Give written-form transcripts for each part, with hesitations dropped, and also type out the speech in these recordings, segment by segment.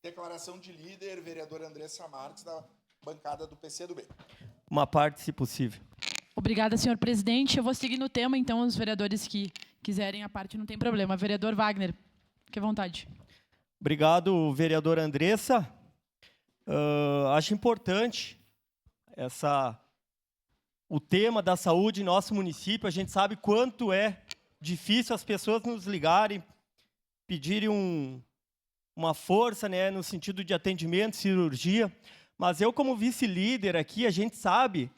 Declaração de líder, vereador Andressa Marques, da bancada do PCdoB. Uma parte, se possível. Obrigada, senhor presidente. Eu vou seguir no tema, então, os vereadores que quiserem a parte, não tem problema. Vereador Wagner, fique à vontade. Obrigado, vereador Andressa. Acho importante o tema da saúde em nosso município. A gente sabe quanto é difícil as pessoas nos ligarem, pedirem uma força, né, no sentido de atendimento, cirurgia. Mas eu, como vice-líder aqui, a gente sabe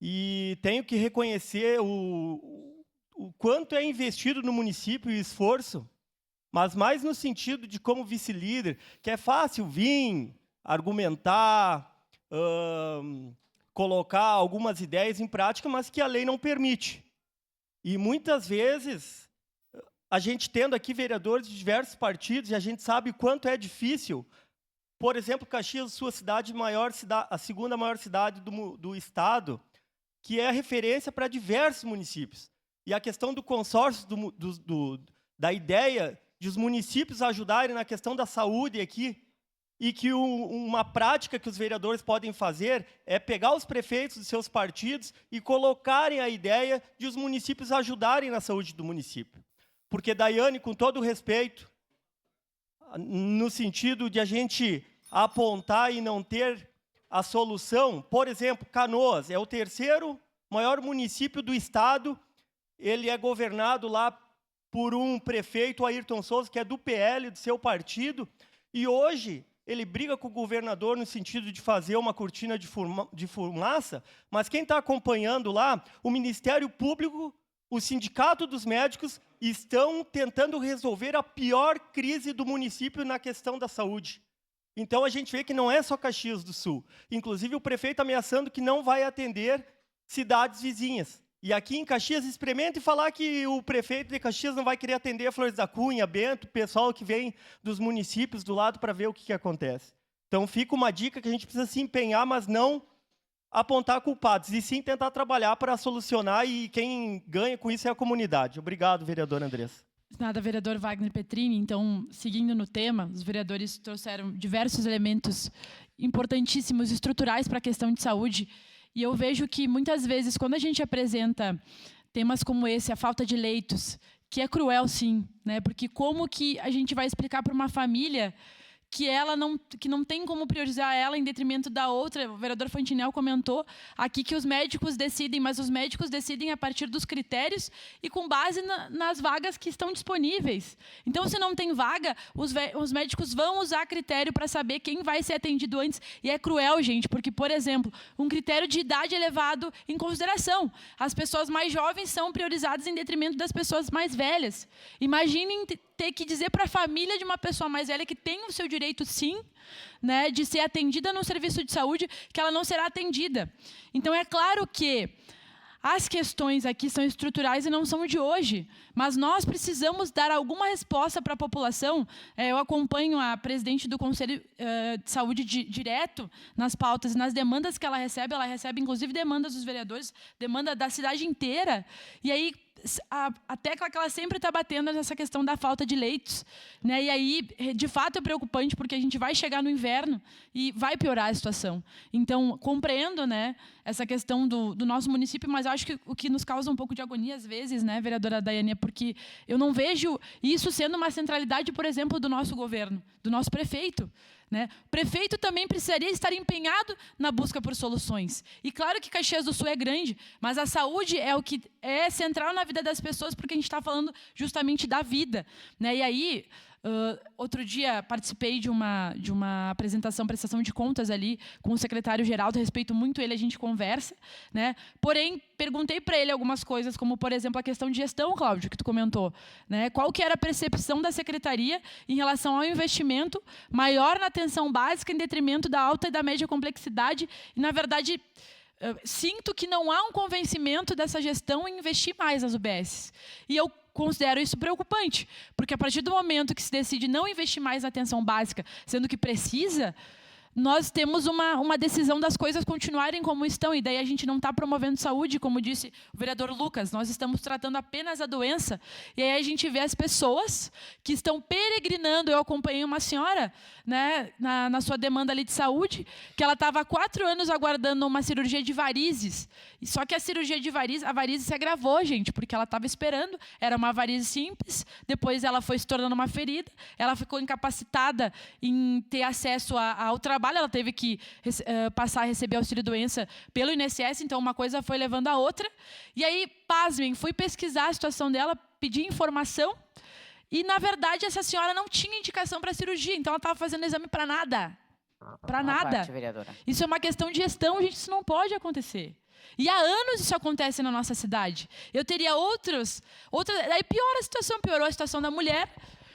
e tenho que reconhecer o quanto é investido no município e esforço, mas mais no sentido de, como vice-líder, que é fácil vir, argumentar, colocar algumas ideias em prática, mas que a lei não permite. E muitas vezes, a gente tendo aqui vereadores de diversos partidos, e a gente sabe quanto é difícil. Por exemplo, Caxias, sua cidade maior, a segunda maior cidade do estado, que é referência para diversos municípios. E a questão do consórcio, da ideia de os municípios ajudarem na questão da saúde aqui, e que uma prática que os vereadores podem fazer é pegar os prefeitos dos seus partidos e colocarem a ideia de os municípios ajudarem na saúde do município. Porque, Daiane, com todo o respeito, no sentido de a gente apontar e não ter a solução, por exemplo, Canoas é o terceiro maior município do estado, ele é governado lá por um prefeito, Ayrton Souza, que é do PL, do seu partido, e hoje ele briga com o governador no sentido de fazer uma cortina de fumaça, mas quem está acompanhando lá, o Ministério Público, o Sindicato dos Médicos, estão tentando resolver a pior crise do município na questão da saúde. Então, a gente vê que não é só Caxias do Sul. Inclusive, o prefeito ameaçando que não vai atender cidades vizinhas. E aqui em Caxias, experimente falar que o prefeito de Caxias não vai querer atender a Flores da Cunha, Bento, o pessoal que vem dos municípios do lado para ver o que acontece. Então, fica uma dica que a gente precisa se empenhar, mas não apontar culpados, e sim tentar trabalhar para solucionar, e quem ganha com isso é a comunidade. Obrigado, vereador Andressa. Nada, vereador Wagner Petrini. Então, seguindo no tema, os vereadores trouxeram diversos elementos importantíssimos, estruturais para a questão de saúde. E eu vejo que, muitas vezes, quando a gente apresenta temas como esse, a falta de leitos, que é cruel, sim, né? Porque como que a gente vai explicar para uma família que não tem como priorizar ela em detrimento da outra? O vereador Fantinel comentou aqui que os médicos decidem, mas os médicos decidem a partir dos critérios e com base nas vagas que estão disponíveis. Então, se não tem vaga, os médicos vão usar critério para saber quem vai ser atendido antes. E é cruel, gente, porque, por exemplo, um critério de idade é levado em consideração. As pessoas mais jovens são priorizadas em detrimento das pessoas mais velhas. Imaginem ter que dizer para a família de uma pessoa mais velha que tem o seu direito, sim, né, de ser atendida no serviço de saúde, que ela não será atendida. Então, é claro que as questões aqui são estruturais e não são de hoje, mas nós precisamos dar alguma resposta para a população. Eu acompanho a presidente do Conselho de Saúde direto nas pautas e nas demandas que ela recebe inclusive demandas dos vereadores, demanda da cidade inteira, e aí a tecla que ela sempre está batendo é nessa questão da falta de leitos, né? E aí, de fato, é preocupante, porque a gente vai chegar no inverno e vai piorar a situação. Então, compreendo, né, essa questão do nosso município, mas acho que o que nos causa um pouco de agonia, às vezes, né, vereadora Daiane, é porque eu não vejo isso sendo uma centralidade, por exemplo, do nosso governo, do nosso prefeito, né? O prefeito também precisaria estar empenhado na busca por soluções. E claro que Caxias do Sul é grande, mas a saúde é o que é central na vida das pessoas, porque a gente está falando justamente da vida, né? E aí, outro dia participei de uma apresentação, prestação de contas ali com o secretário Geraldo, respeito muito ele, a gente conversa, né? Porém, perguntei para ele algumas coisas, como, por exemplo, a questão de gestão, Cláudio, que tu comentou, né? Qual que era a percepção da secretaria em relação ao investimento maior na atenção básica em detrimento da alta e da média complexidade? E, na verdade, sinto que não há um convencimento dessa gestão em investir mais nas UBSs. E eu considero isso preocupante, porque a partir do momento que se decide não investir mais na atenção básica, sendo que precisa, nós temos uma decisão das coisas continuarem como estão, e daí a gente não está promovendo saúde, como disse o vereador Lucas, nós estamos tratando apenas a doença, e aí a gente vê as pessoas que estão peregrinando. Eu acompanhei uma senhora, né, na sua demanda ali de saúde, que ela estava há 4 anos aguardando uma cirurgia de varizes, só que a cirurgia de varizes, a varize se agravou, gente, porque ela estava esperando, era uma varize simples, depois ela foi se tornando uma ferida, ela ficou incapacitada em ter acesso ao trabalho, ela teve que passar a receber auxílio-doença pelo INSS, então uma coisa foi levando a outra. E aí, pasmem, fui pesquisar a situação dela, pedi informação, e, na verdade, essa senhora não tinha indicação para cirurgia, então ela estava fazendo exame para nada. Para nada. Parte, vereadora. Isso é uma questão de gestão, gente, isso não pode acontecer. E há anos isso acontece na nossa cidade. Eu teria outras. Aí piorou a situação da mulher.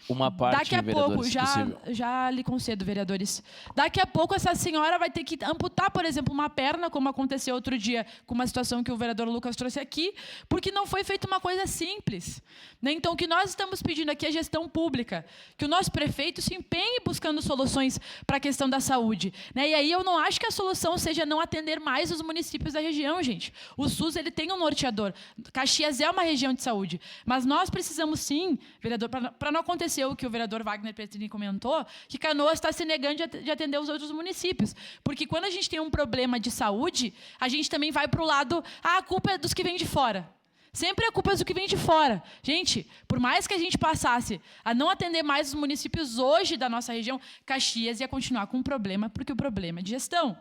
Uma parte, Daqui a pouco, vereadora, se possível. já lhe concedo, vereadores. Daqui a pouco essa senhora vai ter que amputar, por exemplo, uma perna, como aconteceu outro dia com uma situação que o vereador Lucas trouxe aqui, porque não foi feita uma coisa simples. Né? Então, o que nós estamos pedindo aqui é gestão pública, que o nosso prefeito se empenhe buscando soluções para a questão da saúde. Né? E aí eu não acho que a solução seja não atender mais os municípios da região, gente. O SUS ele tem um norteador. Caxias é uma região de saúde, mas nós precisamos sim, vereador, para não acontecer o que o vereador Wagner Petrini comentou, que Canoas está se negando de atender os outros municípios. Porque quando a gente tem um problema de saúde, a gente também vai para o lado, a culpa é dos que vêm de fora. Sempre a culpa é do que vem de fora. Gente, por mais que a gente passasse a não atender mais os municípios hoje da nossa região, Caxias ia continuar com um problema, porque o problema é de gestão.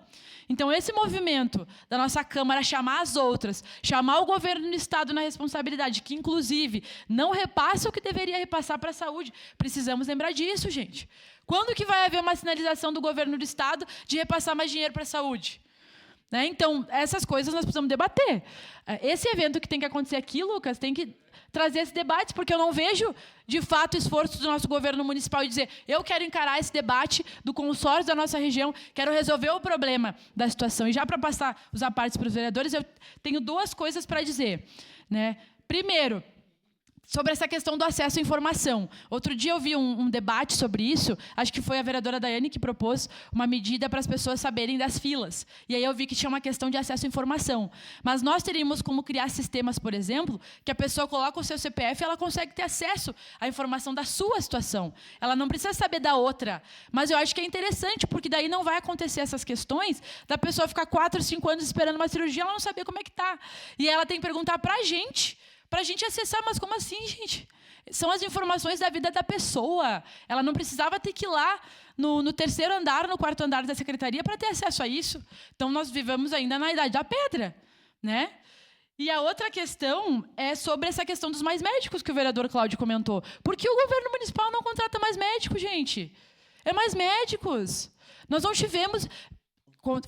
Então, esse movimento da nossa Câmara chamar as outras, chamar o governo do Estado na responsabilidade, que, inclusive, não repassa o que deveria repassar para a saúde. Precisamos lembrar disso, gente. Quando que vai haver uma sinalização do governo do Estado de repassar mais dinheiro para a saúde? Né? Então, essas coisas nós precisamos debater. Esse evento que tem que acontecer aqui, Lucas, tem que trazer esse debate, porque eu não vejo, de fato, esforço do nosso governo municipal e dizer eu quero encarar esse debate do consórcio da nossa região, quero resolver o problema da situação. E já para passar os apartes para os vereadores, eu tenho 2 coisas para dizer. Né? Primeiro, sobre essa questão do acesso à informação. Outro dia eu vi um debate sobre isso, acho que foi a vereadora Daiane que propôs uma medida para as pessoas saberem das filas. E aí eu vi que tinha uma questão de acesso à informação. Mas nós teríamos como criar sistemas, por exemplo, que a pessoa coloca o seu CPF e ela consegue ter acesso à informação da sua situação. Ela não precisa saber da outra. Mas eu acho que é interessante, porque daí não vai acontecer essas questões da pessoa ficar 4, 5 anos esperando uma cirurgia e ela não saber como é que está. E ela tem que perguntar para a gente acessar, mas como assim, gente? São as informações da vida da pessoa. Ela não precisava ter que ir lá no 3º andar, no 4º andar da secretaria para ter acesso a isso. Então, nós vivemos ainda na Idade da Pedra. Né? E a outra questão é sobre essa questão dos mais médicos que o vereador Cláudio comentou. Por que o governo municipal não contrata mais médicos, gente? É mais médicos. Nós não tivemos...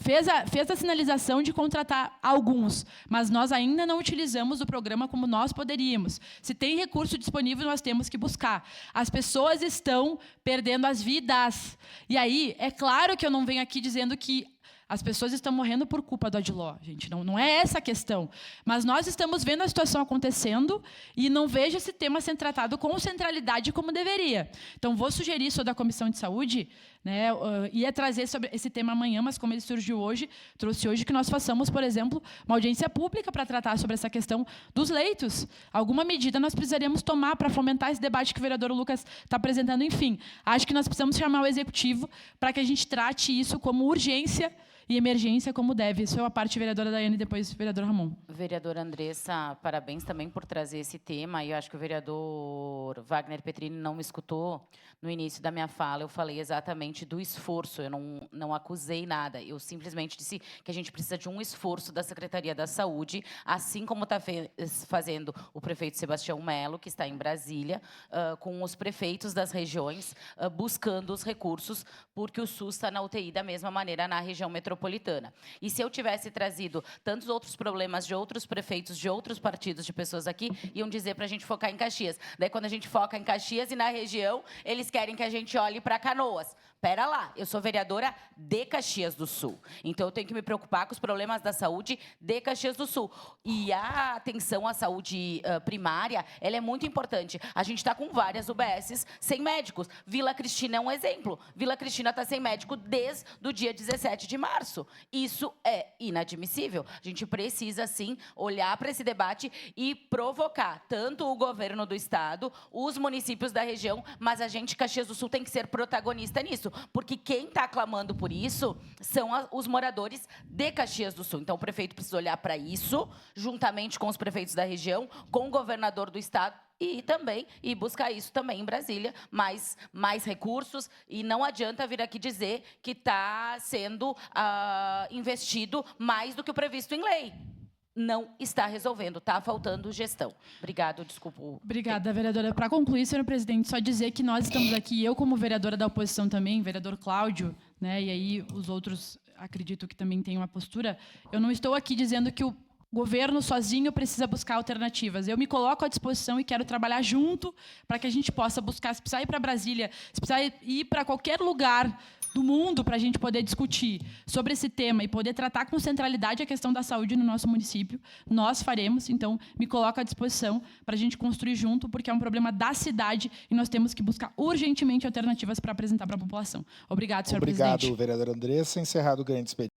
Fez a sinalização de contratar alguns, mas nós ainda não utilizamos o programa como nós poderíamos. Se tem recurso disponível, nós temos que buscar. As pessoas estão perdendo as vidas. E aí, é claro que eu não venho aqui dizendo que as pessoas estão morrendo por culpa do Adiló, gente. Não é essa a questão. Mas nós estamos vendo a situação acontecendo e não vejo esse tema sendo tratado com centralidade como deveria. Então, vou sugerir, sou da Comissão de Saúde, né, ia trazer sobre esse tema amanhã, mas como ele surgiu hoje, trouxe hoje que nós façamos, por exemplo, uma audiência pública para tratar sobre essa questão dos leitos. Alguma medida nós precisaríamos tomar para fomentar esse debate que o vereador Lucas está apresentando. Enfim, acho que nós precisamos chamar o Executivo para que a gente trate isso como urgência e emergência como deve. Isso é a parte vereadora Daiane e depois vereador Ramon. Vereadora Andressa, parabéns também por trazer esse tema. E eu acho que o vereador Wagner Petrini não me escutou no início da minha fala. Eu falei exatamente do esforço. Eu não acusei nada. Eu simplesmente disse que a gente precisa de um esforço da Secretaria da Saúde, assim como está fazendo o prefeito Sebastião Melo, que está em Brasília, com os prefeitos das regiões, buscando os recursos, porque o SUS está na UTI da mesma maneira na região metropolitana. E se eu tivesse trazido tantos outros problemas de outros prefeitos, de outros partidos, de pessoas aqui, iam dizer para a gente focar em Caxias. Daí, quando a gente foca em Caxias e na região, eles querem que a gente olhe para Canoas. Pera lá, eu sou vereadora de Caxias do Sul. Então, eu tenho que me preocupar com os problemas da saúde de Caxias do Sul. E a atenção à saúde primária, ela é muito importante. A gente está com várias UBSs sem médicos. Vila Cristina é um exemplo. Vila Cristina está sem médico desde o dia 17 de março. Isso é inadmissível. A gente precisa, sim, olhar para esse debate e provocar tanto o governo do Estado, os municípios da região, mas a gente, Caxias do Sul, tem que ser protagonista nisso, porque quem está clamando por isso são os moradores de Caxias do Sul. Então, o prefeito precisa olhar para isso, juntamente com os prefeitos da região, com o governador do Estado, e também buscar isso também em Brasília, mais recursos, e não adianta vir aqui dizer que está sendo investido mais do que o previsto em lei. Não está resolvendo, está faltando gestão. Obrigado, desculpa. Obrigada, vereadora. Para concluir, senhor presidente, só dizer que nós estamos aqui, eu como vereadora da oposição também, vereador Cláudio, né, e aí os outros acredito que também têm uma postura, eu não estou aqui dizendo que o governo sozinho precisa buscar alternativas. Eu me coloco à disposição e quero trabalhar junto para que a gente possa buscar, se precisar ir para Brasília, se precisar ir para qualquer lugar do mundo para a gente poder discutir sobre esse tema e poder tratar com centralidade a questão da saúde no nosso município, nós faremos. Então, me coloco à disposição para a gente construir junto, porque é um problema da cidade e nós temos que buscar urgentemente alternativas para apresentar para a população. Obrigado, senhor presidente. Obrigado, vereadora Andressa. Encerrado o grande expediente.